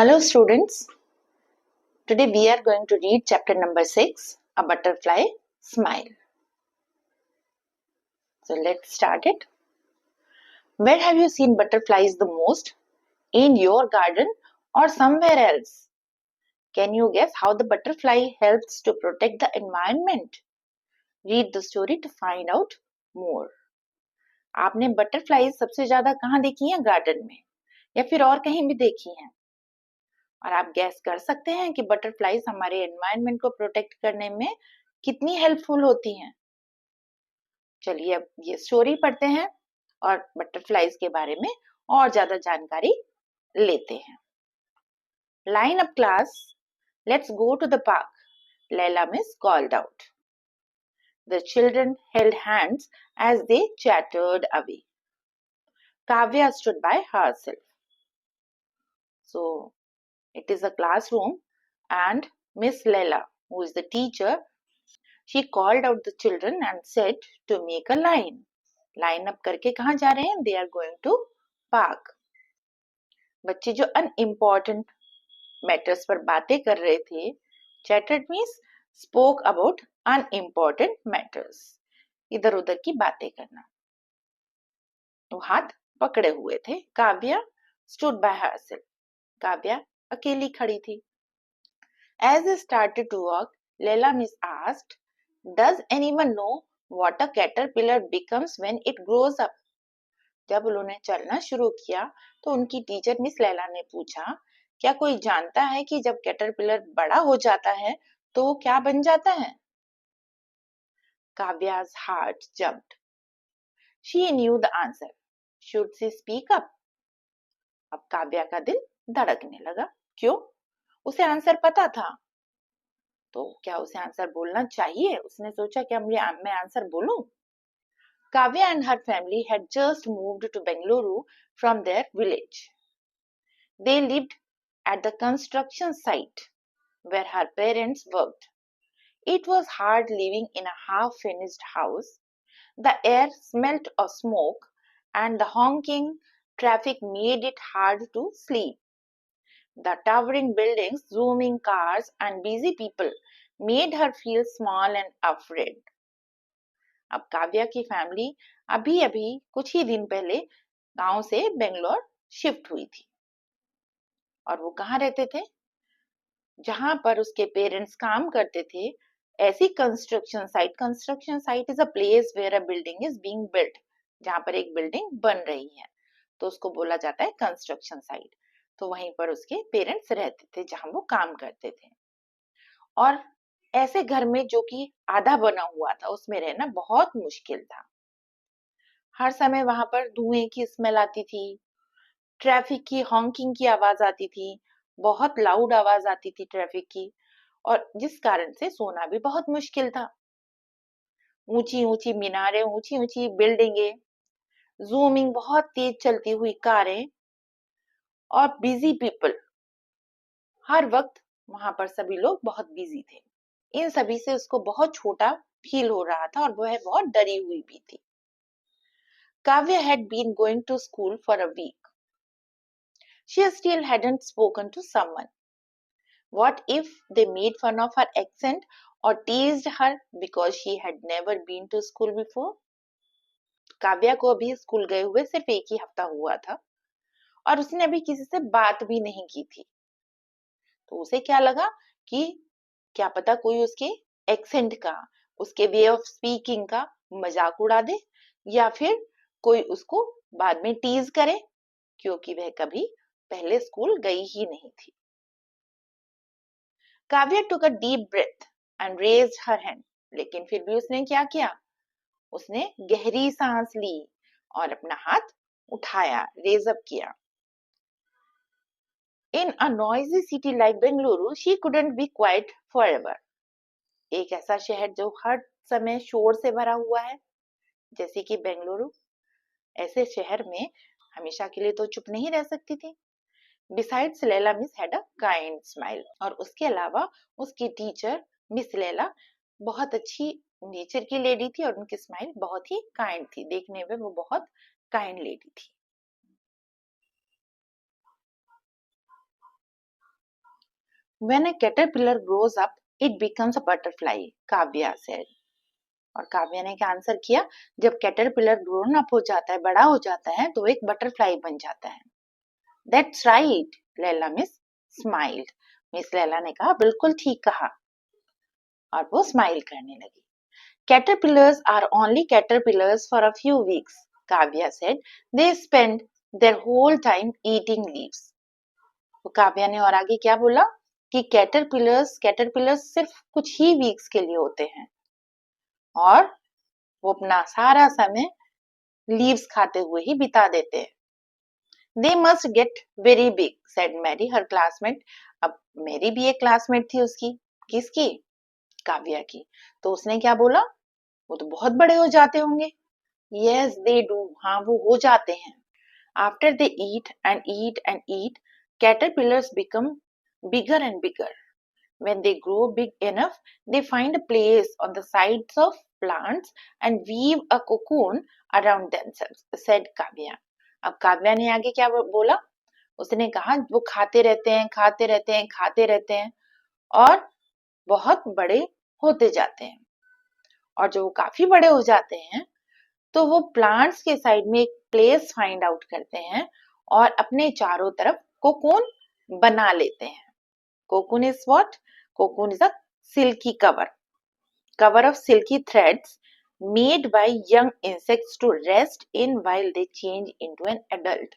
Hello students, today we are going to read chapter number 6, A Butterfly Smile. So let's start it. Where have you seen butterflies the most? In your garden or somewhere else? Can you guess how the butterfly helps to protect the environment? Read the story to find out more. आपने butterflies सबसे ज्यादा कहाँ देखी हैं? Garden में या फिर और कहीं भी देखी हैं? और आप गैस कर सकते हैं कि बटरफ्लाईज हमारे एनवायरनमेंट को प्रोटेक्ट करने में कितनी हेल्पफुल होती हैं। चलिए अब ये स्टोरी पढ़ते हैं और बटरफ्लाईज के बारे में और ज्यादा जानकारी लेते हैं। Line up class, let's go to the park, Leila miss called out. The children held hands as they chattered away. Kavya stood by herself. So it is a classroom and Miss Leila, who is the teacher, she called out the children and said to make a line. Line up करके कहाँ जा रहे हैं? They are going to park. बच्चे जो unimportant matters पर बातें कर रहे थे, chattered means spoke about unimportant matters. इधर उधर की बातें करना। वो हाथ पकड़े हुए थे। Kavya stood by herself. Kavya अकेली खड़ी थी। As they started to walk, Leila miss asked, "Does anyone know what a caterpillar becomes when it grows up?" जब उन्होंने चलना शुरू किया तो उनकी टीचर मिस लैला ने पूछा, क्या कोई जानता है कि जब कैटरपिलर बड़ा हो जाता है तो वो क्या बन जाता है? Kavya's heart jumped. She knew the answer. Should she speak up? अब काव्या का दिल धड़कने लगा। क्यों? उसे आंसर पता था। तो क्या उसे आंसर बोलना चाहिए? उसने सोचा कि मैं आंसर बोलूं? Kavya and her family had just moved to Bengaluru from their village. They lived at the construction site where her parents worked. It was hard living in a half-finished house. The air smelt of smoke and the honking traffic made it hard to sleep. The towering buildings, zooming cars and busy people made her feel small and afraid. अब काव्या की family अभी कुछ ही दिन पहले गांव से Bangalore shift हुई थी। और वो कहाँ रहते थे? जहां पर उसके पेरेंट्स काम करते थे। ऐसी construction site is a place where a building is being built, जहां पर एक बिल्डिंग बन रही है तो उसको बोला जाता है कंस्ट्रक्शन साइट। तो वहीं पर उसके पेरेंट्स रहते थे जहां वो काम करते थे। और ऐसे घर में जो कि आधा बना हुआ था उसमें रहना बहुत मुश्किल था। हर समय वहां पर धुएं की स्मेल आती थी, ट्रैफिक की हॉकिंग की आवाज आती थी, बहुत लाउड आवाज आती थी ट्रैफिक की, और जिस कारण से सोना भी बहुत मुश्किल था। ऊंची ऊंची मीनारें, ऊंची ऊंची बिल्डिंगें, जूमिंग बहुत तेज चलती हुई कारें और बिजी पीपल। हर वक्त वहां पर सभी लोग बहुत बिजी थे। इन सभी से उसको बहुत छोटा फील हो रहा था और वह बहुत डरी हुई भी थी। Kavya had been going to school for a week. She still hadn't spoken to someone. What if they made fun of her accent or teased her because she had never been to school before? Kavya को अभी school गए हुए सिर्फ एक ही हफ्ता हुआ था और उसने अभी किसी से बात भी नहीं की थी। तो उसे क्या लगा कि क्या पता कोई उसके एक्सेंट का, उसके वे ऑफ स्पीकिंग का मजाक उड़ा दे या फिर कोई उसको बाद में टीज करे, क्योंकि वह कभी पहले स्कूल गई ही नहीं थी। Kavya took a deep breath and raised her hand. लेकिन फिर भी उसने क्या किया? उसने गहरी सांस ली और अपना हाथ उठाया, रेज अप किया। In a noisy city like Bengaluru, she couldn't be quiet forever. एक ऐसा शहर जो हर समय शोर से भरा हुआ है, जैसे कि बेंगलुरु, ऐसे शहर में हमेशा के लिए तो चुप नहीं रह सकती थी। Besides, Leila Miss had a kind smile. और उसके अलावा उसकी टीचर मिस लैला बहुत अच्छी नेचर की लेडी थी और उनकी स्माइल बहुत ही काइंड थी। देखने में वो बहुत काइंड लेडी थी। When a caterpillar grows up, it becomes a butterfly, Kavya said. और काव्या ने क्या आंसर किया, जब कैटरपिलर ग्रोन अप हो जाता है, बड़ा हो जाता है, तो एक बटरफ्लाई बन जाता है. That's right, Laila miss smiled. Miss Leila ने कहा बिल्कुल ठीक कहा, और वो स्माइल करने लगी. Caterpillars are only caterpillars for a few weeks, Kavya said. They spend their whole time eating leaves. तो काव्या ने और आगे क्या बोला कि कैटरपिलर्स सिर्फ कुछ ही वीक्स के लिए होते हैं और वो अपना सारा समय लीव्स खाते हुए ही बिता देते हैं. They must get very big, said Mary, her classmate. अब मेरी भी एक क्लासमेट थी उसकी. किसकी? काव्या की. तो उसने क्या बोला, वो तो बहुत बड़े हो जाते होंगे. Yes, they do. हाँ, वो हो जाते हैं. After they eat and eat and eat, caterpillars become bigger and bigger. When they grow big enough, they find a place on the sides of plants and weave a cocoon around themselves, said Kavya. अब काव्या ने आगे क्या बोला, उसने कहा वो खाते रहते हैं और बहुत बड़े होते जाते हैं. और जब वो काफी बड़े हो जाते हैं तो वो प्लांट्स के साइड में एक प्लेस फाइंड आउट करते हैं और अपने चारों तरफ कोकून बना लेते हैं. Cocoon is what? Cocoon is a silky cover of silky threads made by young insects to rest in while they change into an adult.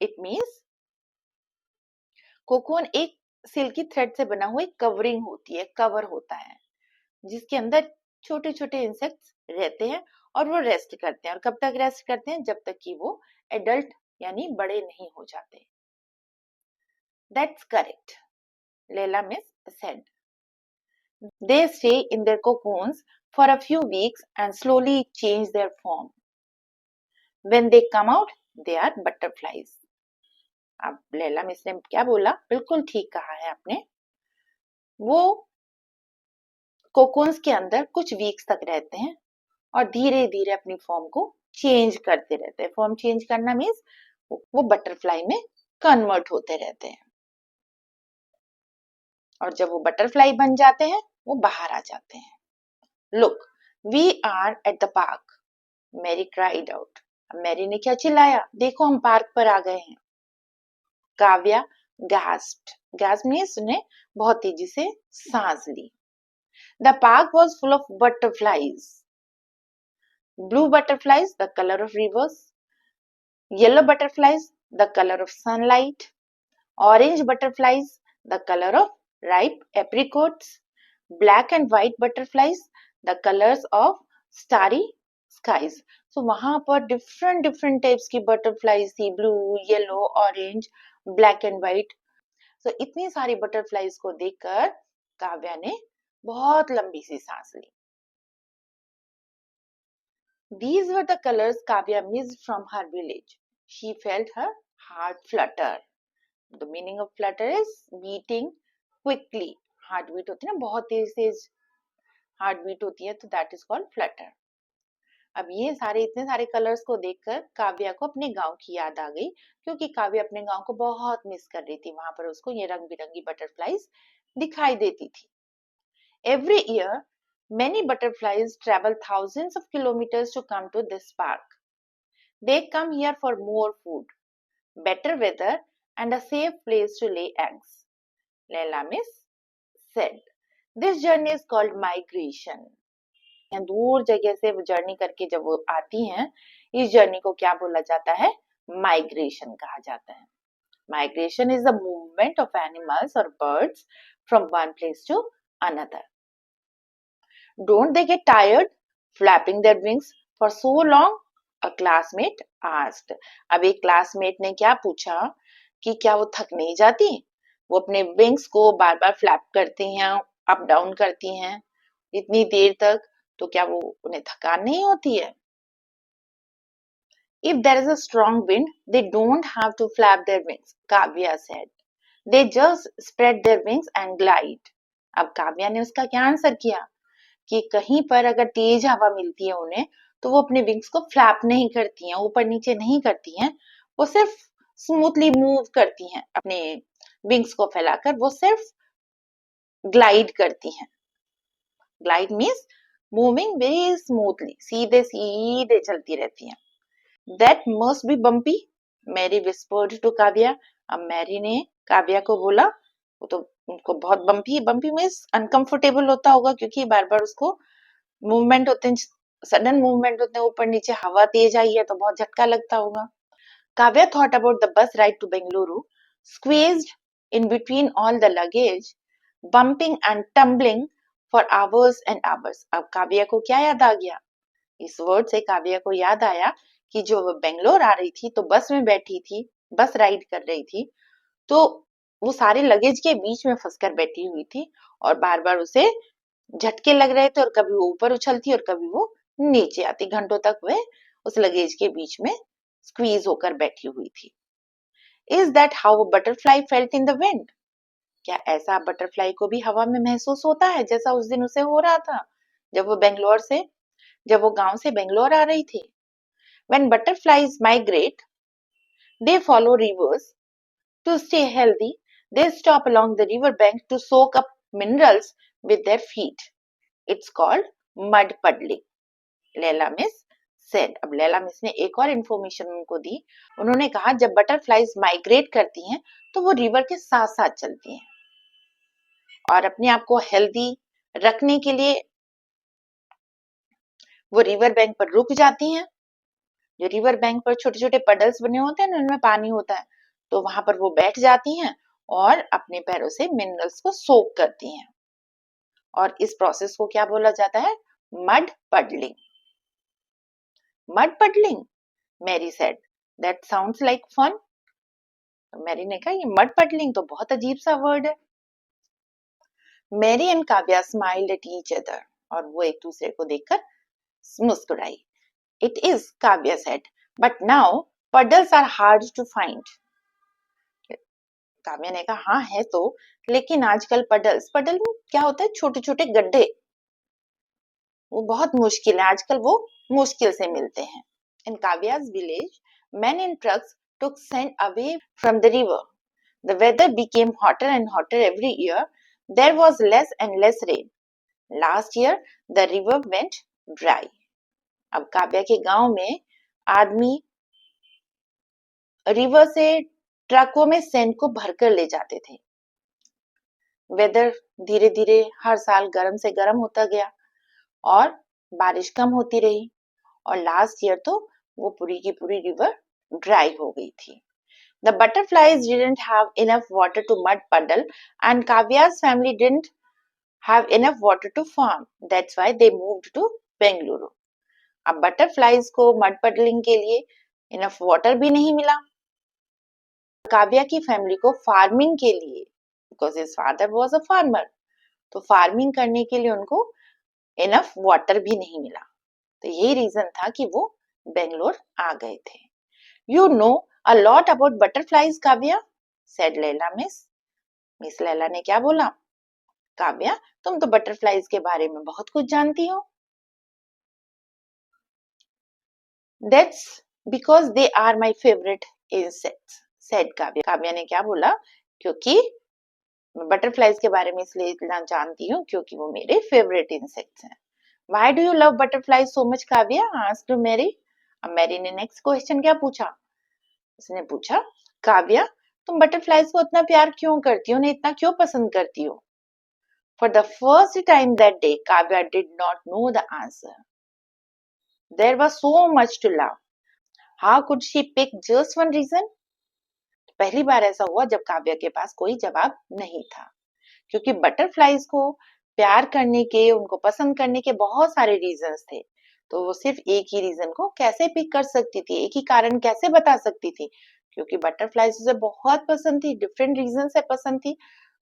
It means cocoon एक सिल्की थ्रेड से बना हुआ एक कवरिंग होती है, कवर होता है, जिसके अंदर छोटे छोटे इंसेक्ट्स रहते हैं और वो रेस्ट करते हैं. और कब तक रेस्ट करते हैं? जब तक कि वो एडल्ट यानी बड़े नहीं हो जाते. That's correct, Leila Miss said. They stay in their cocoons for a few weeks and slowly change their form. When they come out, they are butterflies. अब लैला मिस ने क्या बोला, बिल्कुल ठीक कहा है आपने. वो कोकोन्स के अंदर कुछ वीक्स तक रहते हैं और धीरे धीरे अपनी फॉर्म को चेंज करते रहते हैं. फॉर्म चेंज करना मीन्स वो बटरफ्लाई में कन्वर्ट होते रहते हैं. और जब वो बटरफ्लाई बन जाते हैं, वो बाहर आ जाते हैं. Look, we are at the park, Mary cried out. Mary ने क्या चिल्लाया, देखो हम पार्क पर आ गए हैं. काव्या gasped. Gasp means उसने बहुत तेजी से सांस ली. The park was full of butterflies. Blue butterflies, the color of rivers. Yellow butterflies, the color of sunlight. Orange butterflies, the color of ripe apricots. Black and white butterflies, the colors of starry skies. So वहां पर different types की butterflies थी, blue, yellow, orange, black and white. So इतनी सारी butterflies को देखकर काव्या ने बहुत लंबी सी सांस ली. These were the colors Kavya missed from her village. She felt her heart flutter. The meaning of flutter is beating quickly. Heartbeat होती है ना, बहुत तेज तेज हार्टबीट होती है, तो दैट इज कॉल्ड फ्लटर. अब ये इतने सारे कलर्स को देखकर काव्या को अपने गांव की याद आ गई, क्योंकि काव्या अपने गांव को बहुत मिस कर रही थी. वहां पर उसको ये रंग बिरंगी बटरफ्लाईज दिखाई देती थी. Every year, many butterflies travel thousands of kilometers to come to this park. They come here for more food, better weather, and a safe place to lay eggs, Leila Miss said. This journey is called migration. दूर जगह से वो journey करके जब वो आती हैं, इस जर्नी को क्या बोला जाता है? माइग्रेशन कहा जाता है. Migration is the movement of animals or birds from one place to another. Don't they get tired flapping their wings for so long? A classmate asked. अब एक क्लासमेट ने क्या पूछा कि क्या वो थक नहीं जाती? वो अपने विंग्स को बार बार फ्लैप करती हैं, अप डाउन करती हैं इतनी देर तक, तो क्या वो उन्हें थकान नहीं होती है? If there is a strong wind, they don't have to flap their wings, Kavya said. They just spread their wings and glide. अब काव्या ने उसका क्या आंसर किया कि कहीं पर अगर तेज हवा मिलती है उन्हें, तो वो अपने विंग्स को फ्लैप नहीं करती हैं, ऊपर नीचे नहीं करती हैं, वो सिर्फ स्मूथली मूव करती हैं अपने विंग्स को फैलाकर. वो सिर्फ ग्लाइड करती हैं। Glide means moving very smoothly, सीधे सीधे चलती रहती हैं। That must be bumpy, Mary whispered to Kavya. अब मैरी ने काव्या को बोला, वो तो उनको बहुत बम्पी, बम्पी मीन्स अनकंफर्टेबल होता होगा, क्योंकि बार बार उसको मूवमेंट होते हैं, सडन मूवमेंट होते हैं, ऊपर नीचे हवा तेज आई है तो बहुत झटका लगता होगा। Kavya thought about the bus ride to Bengaluru, squeezed in between all the luggage, bumping and tumbling for hours and hours. अब काव्या को क्या याद आ गया? इस वर्ड से काव्या को याद आया कि जो वो बेंगलोर आ रही थी तो बस में बैठी थी, बस राइड कर रही थी, तो वो सारे लगेज के बीच में फंसकर बैठी हुई थी और बार बार उसे झटके लग रहे थे और कभी वो ऊपर उछलती और कभी वो नीचे आती। घंटों तक वह उस लगेज के बीच में स्क्वीज होकर बैठी हुई थी। Is that how a butterfly felt in the wind? क्या ऐसा बटरफ्लाई को भी हवा में महसूस होता है जैसा उस दिन उसे हो रहा था जब वो गांव से बेंगलोर आ रही थी? When butterflies migrate, they follow rivers to stay healthy. They stop along the river bank to soak up minerals with their feet. It's called mud puddling. Laila miss said. अब लैला मिस ने एक और इंफॉर्मेशन उनको दी। उन्होंने कहा जब बटरफ्लाइज माइग्रेट करती हैं तो वो रिवर के साथ साथ चलती हैं और अपने आप को हेल्दी रखने के लिए वो रिवर बैंक पर रुक जाती हैं। जो रिवर बैंक पर छोटे छोटे पडल्स बने होते हैं, उनमें पानी होता है, तो वहां पर वो बैठ जाती हैं और अपने पैरों से मिनरल्स को सोक करती हैं और इस प्रोसेस को क्या बोला जाता है? Mud puddling. Mud puddling, Mary said, that sounds like fun. Mary ने कहा ये मड पडलिंग तो बहुत अजीब सा वर्ड है। Mary and Kavya smiled at each other, और वो एक दूसरे को देखकर मुस्कुराई। It is, Kavya said, but now puddles are hard to find. Kavya ने कहा हाँ है तो, लेकिन आजकल पडल में क्या होता है? छोटे छोटे गड्ढे, वो बहुत मुश्किल है, आजकल वो मुश्किल से मिलते हैं। In Kavya's village, men in trucks took sand away from the river. The weather became hotter and hotter every year. There was less and less rain. Last year, the river went dry. अब काव्या के गांव में आदमी river से ट्रकों में sand को भरकर ले जाते थे। वेदर धीरे धीरे हर साल गर्म से गर्म होता गया और बारिश कम होती रही और लास्ट ईयर तो वो पूरी की पूरी रिवर ड्राई हो गई थी। The butterflies didn't have enough water to mud puddle and Kavya's family didn't have enough water to farm. That's why they moved to Bengaluru. अब बटरफ्लाइज को मड पडलिंग के लिए इनफ वाटर भी नहीं मिला। काव्या की फैमिली को फार्मिंग के लिए, because his father was a farmer, तो फार्मिंग करने के लिए उनको इनफ वाटर भी नहीं मिला। तो यही रीजन था कि वो बेंगलोर आ गए थे। You know a lot about butterflies Kavya, said Laila miss Leila ने क्या बोला? काव्या तुम तो बटरफ्लाइज के बारे में बहुत कुछ जानती हो। That's because they are my favourite insects, said Kavya. Kavya ने क्या बोला? क्योंकि मैं बटरफ्लाइज के बारे में इसलिए इतना जानती हूँ क्योंकि वो मेरे फेवरेट इंसेक्ट्स हैं। Why do you love butterflies so much, Kavya? asked Mary. अब मैरी ने नेक्स्ट क्वेश्चन क्या पूछा? उसने पूछा काव्या तुम बटरफ्लाइज को इतना प्यार क्यों करती हो, उन्हें इतना क्यों पसंद करती हो? For the first time that day, Kavya did not know the answer. There was so much to love. How could she pick just one reason? पहली बार ऐसा हुआ जब काव्या के पास कोई जवाब नहीं था, क्योंकि बटरफ्लाइज को प्यार करने के, उनको पसंद करने के बहुत सारे रीजंस थे, तो वो सिर्फ एक ही रीजन को कैसे पिक कर सकती थी, एक ही कारण कैसे बता सकती थी? क्योंकि बटरफ्लाइज उसे बहुत पसंद थी, डिफरेंट रीजन से पसंद थी,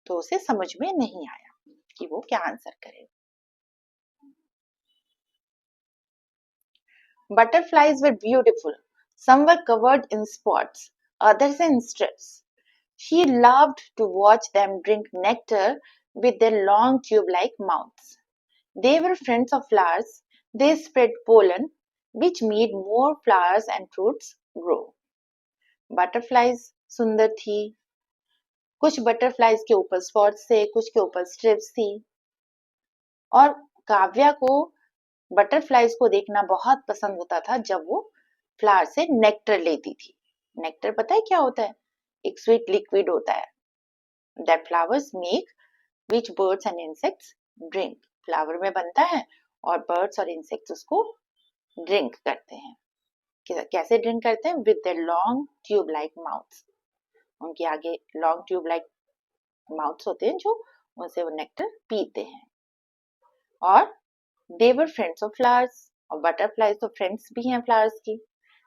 तो उसे समझ में नहीं आया कि वो क्या आंसर करे। Butterflies were beautiful. Some were covered in spots, others in strips. She loved to watch them drink nectar with their long tube-like mouths. They were friends of flowers. They spread pollen, which made more flowers and fruits grow. Butterflies सुंदर थी, कुछ butterflies के ऊपर spots थे, कुछ के ऊपर strips थी। और काव्या को बटरफ्लाइज को देखना बहुत पसंद होता था जब वो फ्लावर से नेक्टर लेती थी। नेक्टर पता है क्या होता है? एक स्वीट लिक्विड होता है that flowers make which birds and insects drink. Flower में बनता है और बर्ड्स और इंसेक्ट्स उसको ड्रिंक करते हैं। कैसे ड्रिंक करते हैं? With their long tube like mouths. उनके आगे लॉन्ग ट्यूब लाइक माउथ्स होते हैं जो उनसे वो नेक्टर पीते हैं। और दे वर फ्रेंड्स ऑफ फ्लावर्स, और बटरफ्लाइज तो फ्रेंड्स भी हैं फ्लावर्स की।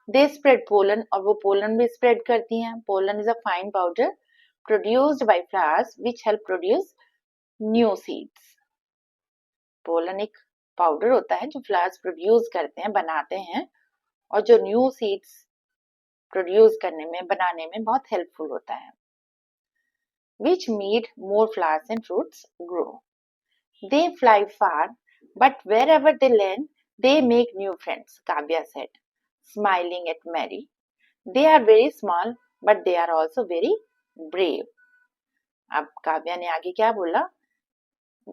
दे स्प्रेड पोलन, और वो पोलन भी स्प्रेड करती हैं। Pollen is a fine powder produced by flowers which help produce new seeds. Pollen एक पाउडर होता है जो फ्लावर्स प्रोड्यूस करते हैं, बनाते हैं, और जो न्यू सीड्स प्रोड्यूस करने में, बनाने में बहुत हेल्पफुल होता है। which made more flowers and fruits grow. They fly far, but wherever they land, they make new friends, Kavya said, smiling at Mary. They are very small, but they are also very brave. अब काव्या ने आगे क्या बोला?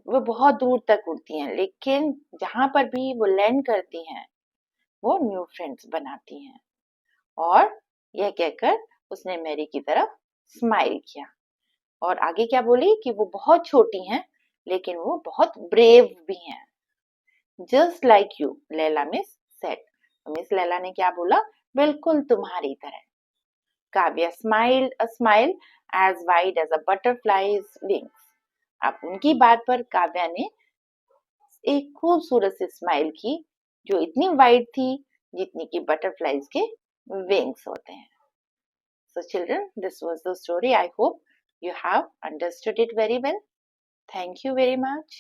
वो बहुत दूर तक उड़ती हैं, लेकिन जहां पर भी वो लैंड करती हैं वो न्यू फ्रेंड्स बनाती हैं। और यह कहकर उसने मैरी की तरफ स्माइल किया। और आगे क्या बोली कि वो बहुत छोटी हैं लेकिन वो बहुत ब्रेव भी हैं। Just like you, Leila miss said. Miss Leila ने क्या बोला? बिल्कुल तुम्हारी तरह। Kavya smiled a smile as wide as a butterfly's wings. अब उनकी बात पर काव्या ने एक खूबसूरत सी स्माइल की जो इतनी वाइड थी जितनी कि बटरफ्लाईज के विंग्स होते हैं। So children, this was the story. I hope you have understood it very well. Thank you very much.